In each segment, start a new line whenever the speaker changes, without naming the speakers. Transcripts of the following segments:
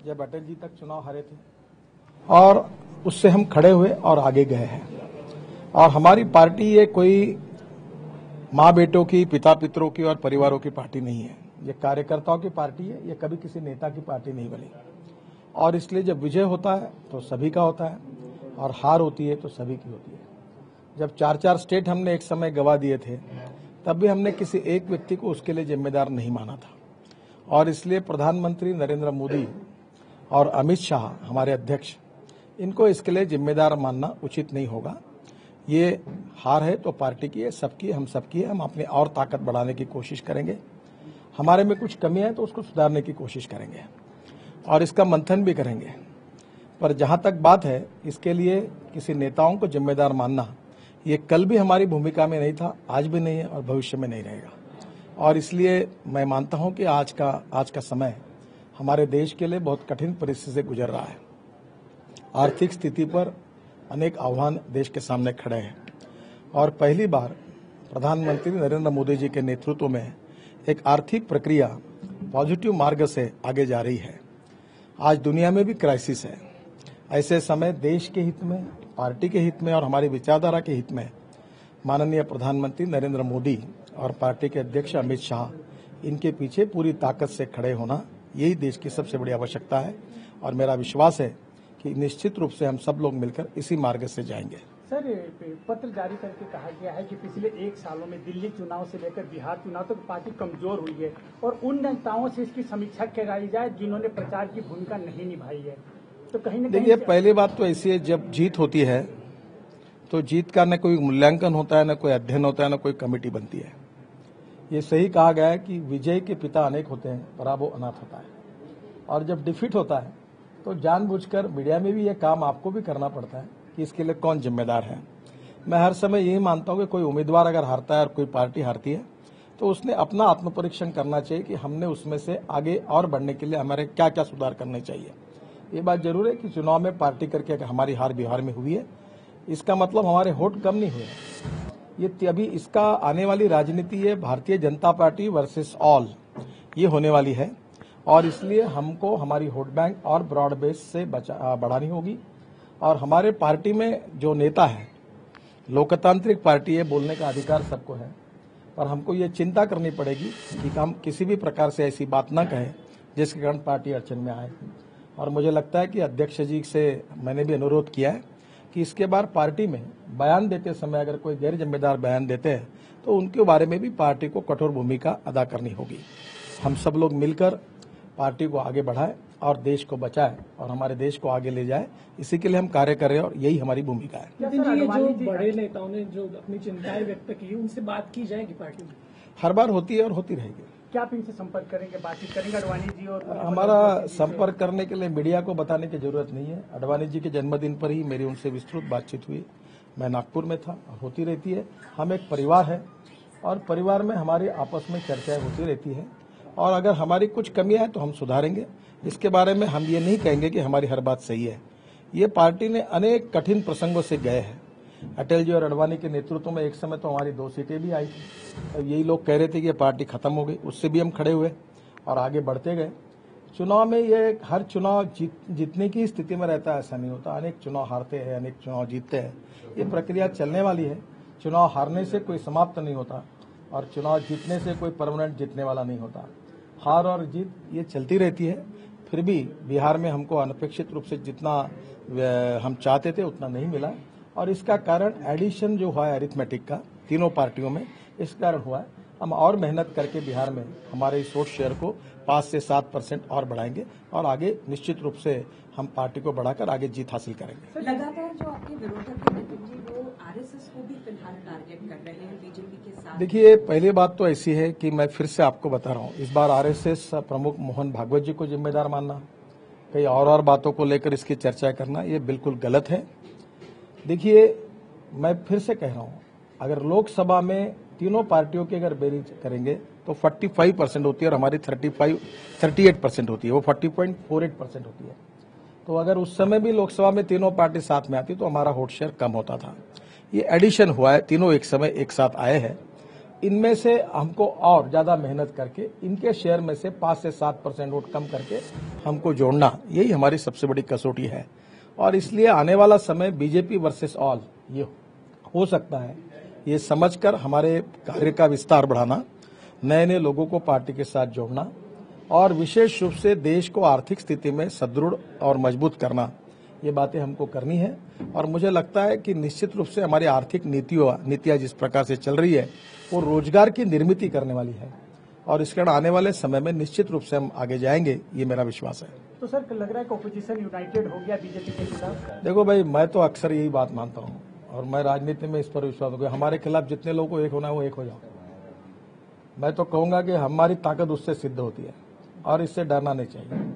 जब अटल जी तक चुनाव हारे थे और उससे हम खड़े हुए और आगे गए हैं। और हमारी पार्टी ये कोई माँ बेटों की, पिता पितरों की और परिवारों की पार्टी नहीं है। ये कार्यकर्ताओं की पार्टी है। ये कभी किसी नेता की पार्टी नहीं बनी। और इसलिए जब विजय होता है तो सभी का होता है और हार होती है तो सभी की होती है। जब 4-4 स्टेट हमने एक समय गंवा दिए थे तब भी हमने किसी एक व्यक्ति को उसके लिए जिम्मेदार नहीं माना था। और इसलिए प्रधानमंत्री नरेंद्र मोदी और अमित शाह हमारे अध्यक्ष, इनको इसके लिए जिम्मेदार मानना उचित नहीं होगा। ये हार है तो पार्टी की है, सबकी, हम सबकी है। हम अपनी और ताकत बढ़ाने की कोशिश करेंगे। हमारे में कुछ कमी है तो उसको सुधारने की कोशिश करेंगे और इसका मंथन भी करेंगे। पर जहां तक बात है इसके लिए किसी नेताओं को जिम्मेदार मानना, ये कल भी हमारी भूमिका में नहीं था, आज भी नहीं है और भविष्य में नहीं रहेगा। और इसलिए मैं मानता हूं कि आज का समय हमारे देश के लिए बहुत कठिन परिस्थिति से गुजर रहा है। आर्थिक स्थिति पर अनेक आह्वान देश के सामने खड़े हैं और पहली बार प्रधानमंत्री नरेंद्र मोदी जी के नेतृत्व में एक आर्थिक प्रक्रिया पॉजिटिव मार्ग से आगे जा रही है। आज दुनिया में भी क्राइसिस है। ऐसे समय देश के हित में, पार्टी के हित में और हमारी विचारधारा के हित में माननीय प्रधानमंत्री नरेंद्र मोदी और पार्टी के अध्यक्ष अमित शाह, इनके पीछे पूरी ताकत से खड़े होना, यही देश की सबसे बड़ी आवश्यकता है। और मेरा विश्वास है कि निश्चित रूप से हम सब लोग मिलकर इसी मार्ग से जाएंगे।
सर, पत्र जारी करके कहा गया है कि पिछले 1 सालों में दिल्ली चुनाव से लेकर बिहार चुनाव तक पार्टी कमजोर हुई है और उन नेताओं से इसकी समीक्षा कराई जाए जिन्होंने प्रचार की भूमिका नहीं निभाई है। तो कहीं न कहीं
देखिए, पहली बात तो ऐसी है, जब जीत होती है तो जीत का न कोई मूल्यांकन होता है, न कोई अध्ययन होता है, न कोई कमेटी बनती है। ये सही कहा गया है कि विजय के पिता अनेक होते हैं, पराभव अनाथ होता है। और जब डिफीट होता है तो जानबूझकर मीडिया में भी ये काम आपको भी करना पड़ता है कि इसके लिए कौन जिम्मेदार है। मैं हर समय यही मानता हूं कि कोई उम्मीदवार अगर हारता है और कोई पार्टी हारती है तो उसने अपना आत्मपरीक्षण करना चाहिए कि हमने उसमें से आगे और बढ़ने के लिए हमारे क्या क्या सुधार करने चाहिए। ये बात जरूर है कि चुनाव में पार्टी करके अगर हमारी हार बिहार में हुई है, इसका मतलब हमारे वोट कम नहीं हुए। ये अभी इसका आने वाली राजनीति है Bharatiya Janata party versus all, ये होने वाली है। और इसलिए हमको हमारी वोट बैंक और ब्रॉड बेस से बढ़ानी होगी। और हमारे पार्टी में जो नेता है, लोकतांत्रिक पार्टी है, बोलने का अधिकार सबको है, पर हमको ये चिंता करनी पड़ेगी कि हम किसी भी प्रकार से ऐसी बात ना कहें जिसके कारण पार्टी अड़चन में आए। और मुझे लगता है कि अध्यक्ष जी से मैंने भी अनुरोध किया है कि इसके बाद पार्टी में बयान देते समय अगर कोई गैर जिम्मेदार बयान देते हैं तो उनके बारे में भी पार्टी को कठोर भूमिका अदा करनी होगी। हम सब लोग मिलकर पार्टी को आगे बढ़ाए और देश को बचाए और हमारे देश को आगे ले जाए, इसी के लिए हम कार्य कर रहे हैं और यही हमारी भूमिका है।
जो बड़े नेताओं ने जो अपनी चिंताएं व्यक्त की, उनसे बात की जाएगी पार्टी में?
हर बार होती है और होती रहेगी।
क्या आप इनसे संपर्क करेंगे, बातचीत करेंगे अडवाणी जी? और
हमारा संपर्क करने के लिए मीडिया को बताने की जरूरत नहीं है। अडवाणी जी के जन्मदिन पर ही मेरी उनसे विस्तृत बातचीत हुई। मैं नागपुर में था, होती रहती है। हम एक परिवार है और परिवार में हमारी आपस में चर्चाएं होती रहती है और अगर हमारी कुछ कमियां हैं तो हम सुधारेंगे। इसके बारे में हम ये नहीं कहेंगे कि हमारी हर बात सही है। ये पार्टी ने अनेक कठिन प्रसंगों से गए हैं। अटल जी और अडवाणी के नेतृत्व में एक समय तो हमारी 2 सीटें भी आई थी। यही लोग कह रहे थे कि ये पार्टी खत्म हो गई, उससे भी हम खड़े हुए और आगे बढ़ते गए। चुनाव में ये हर चुनाव जीतने की स्थिति में रहता है ऐसा नहीं होता। अनेक चुनाव हारते हैं, अनेक चुनाव जीतते हैं। ये प्रक्रिया चलने वाली है। चुनाव हारने से कोई समाप्त नहीं होता और चुनाव जीतने से कोई परमानेंट जीतने वाला नहीं होता। हार और जीत ये चलती रहती है। फिर भी बिहार में हमको अनपेक्षित रूप से जितना हम चाहते थे उतना नहीं मिला और इसका कारण एडिशन जो हुआ है अरिथमेटिक का तीनों पार्टियों में, इस कारण हुआ है। हम और मेहनत करके बिहार में हमारे इस वोट शेयर को 5 से 7% और बढ़ाएंगे और आगे निश्चित रूप से हम पार्टी को बढ़ाकर आगे जीत हासिल करेंगे।
लगातार जो आपके विरोधक हैं नितिन जी, वो आरएसएस को भी फिलहाल टारगेट कर रहे हैं बीजेपी के साथ।
देखिए, पहली बात तो ऐसी है कि मैं फिर से आपको बता रहा हूँ, इस बार आरएसएस प्रमुख मोहन भागवत जी को जिम्मेदार मानना, कई और बातों को लेकर इसकी चर्चा करना, ये बिल्कुल गलत है। देखिए, मैं फिर से कह रहा हूँ, अगर लोकसभा में तीनों पार्टियों की अगर बेरीज करेंगे तो 45% होती है और हमारी 38% होती है, वो 40.48% होती है। तो अगर उस समय भी लोकसभा में तीनों पार्टी साथ में आती तो हमारा वोट शेयर कम होता था। ये एडिशन हुआ है, तीनों एक समय एक साथ आए हैं इनमें से हमको और ज्यादा मेहनत करके इनके शेयर में से 5 से 7% वोट कम करके हमको जोड़ना, यही हमारी सबसे बड़ी कसौटी है। और इसलिए आने वाला समय बीजेपी वर्सेस ऑल ये हो सकता है, ये समझकर हमारे कार्य का विस्तार बढ़ाना, नए नए लोगों को पार्टी के साथ जोड़ना और विशेष रूप से देश को आर्थिक स्थिति में सुदृढ़ और मजबूत करना, ये बातें हमको करनी है। और मुझे लगता है कि निश्चित रूप से हमारी आर्थिक नीतियां जिस प्रकार से चल रही है वो रोजगार की निर्मित करने वाली है और इस कारण आने वाले समय में निश्चित रूप से हम आगे जाएंगे, ये मेरा विश्वास है।
तो सर लग रहा है कि ऑपोजिशन यूनाइटेड हो गया बीजेपी के खिलाफ?
देखो भाई, मैं तो अक्सर यही बात मानता हूँ और मैं राजनीति में इस पर विश्वास हो, हमारे खिलाफ जितने लोगों को एक होना है वो एक हो जाओ। मैं तो कहूंगा कि हमारी ताकत उससे सिद्ध होती है और इससे डरना नहीं चाहिए।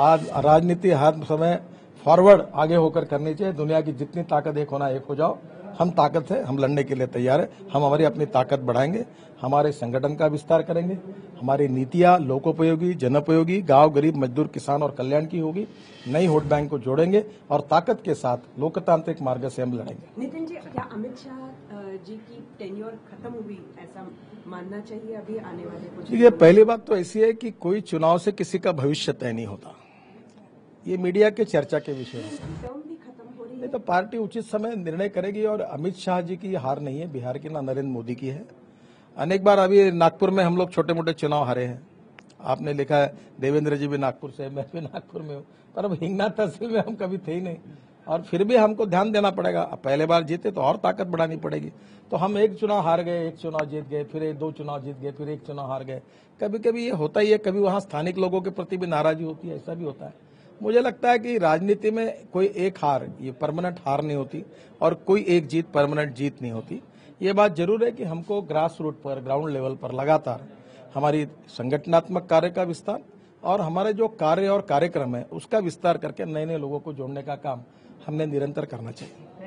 आज राजनीति हर समय फॉरवर्ड आगे होकर करनी चाहिए। दुनिया की जितनी ताकत एक होना एक हो जाओ। हम ताकत है, हम लड़ने के लिए तैयार है। हम हमारी अपनी ताकत बढ़ाएंगे, हमारे संगठन का विस्तार करेंगे, हमारी नीतियां लोकोपयोगी, जनोपयोगी, गांव, गरीब, मजदूर, किसान और कल्याण की होगी। नई वोट बैंक को जोड़ेंगे और ताकत के साथ लोकतांत्रिक मार्ग से हम लड़ेंगे।
नितिन जी, क्या अमित शाह जी की टेन्योर खत्म हुई, ऐसा मानना चाहिए अभी आने वाले कुछ?
देखिए, पहली बात तो ऐसी है कि कोई चुनाव से किसी का भविष्य तय नहीं होता, ये मीडिया के चर्चा के विषय है।
टर्म भी खत्म हो रही है,
नहीं तो पार्टी उचित समय निर्णय करेगी। और अमित शाह जी की हार नहीं है बिहार की, ना नरेंद्र मोदी की है। अनेक बार अभी नागपुर में हम लोग छोटे मोटे चुनाव हारे हैं। आपने लिखा है देवेंद्र जी भी नागपुर से, मैं भी नागपुर में हूँ, पर अब हिंगना तहसील में हम कभी थे ही नहीं और फिर भी हमको ध्यान देना पड़ेगा। पहले बार जीते तो और ताकत बढ़ानी पड़ेगी। तो हम एक चुनाव हार गए, एक चुनाव जीत गए, फिर 2 चुनाव जीत गए, फिर 1 चुनाव हार गए। कभी कभी ये होता ही है, कभी वहाँ स्थानिक लोगों के प्रति भी नाराजगी होती है, ऐसा भी होता है। मुझे लगता है कि राजनीति में कोई एक हार ये परमानेंट हार नहीं होती और कोई एक जीत परमानेंट जीत नहीं होती। ये बात जरूर है कि हमको ग्रास रूट पर, ग्राउंड लेवल पर लगातार हमारी संगठनात्मक कार्य का विस्तार और हमारे जो कार्य और कार्यक्रम है उसका विस्तार करके नए नए लोगों को जोड़ने का काम हमने निरंतर करना चाहिए।